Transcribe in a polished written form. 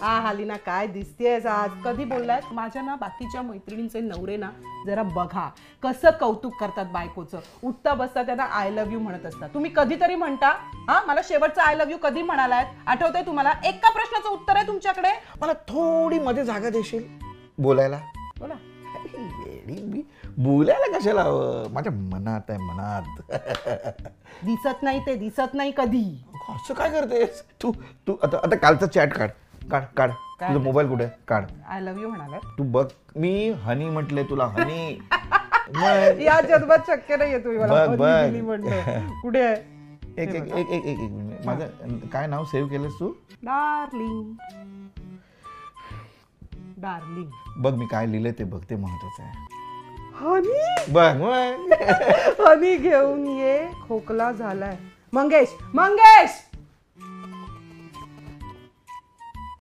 हालिना काय दिसतेस आज? कधी बोललाय? माझ्या ना बाकीच्या मैत्रिणींचे नवरे ना जरा बघा कसं कौतुक करतात बायकोचं. उठता बसता त्यांना आय लव्ह यू म्हणत असतात. तुम्ही कधीतरी म्हणता? हा, मला शेवटचा आय लव्ह यू कधी म्हणालाय? आठवतंय तुम्हाला? एका प्रश्नाचं उत्तर आहे तुमच्याकडे. मला थोडी मध्ये जागा देशील बोलायला? बोला. मी बोलायला कशाला? माझ्या मनात आहे, मनात. दिसत नाही ते, दिसत नाही कधी. असं काय करतेस तू? तू आता कालचा चॅट काढ काढ काढ. तुझा मोबाईल कुठे? काढ. आय लव्ह यू म्हणाला तू बघ. मी हनी म्हटले तुला, हनी. या जन्मात शक्य नाहीये तुम्ही मला बघ हनी म्हणणं. कुठे आहे? एक एक एक एक एक मिनिट. माझं काय नाव सेव्ह केलंस तू? डार्लिंग. डार्लिंग. बघ मी काय लिहिलंय ते बघ, ते महत्वाचं आहे. हनी. बघ हनी घेऊन ये, खोकला झालाय. मंगेश, मंगेश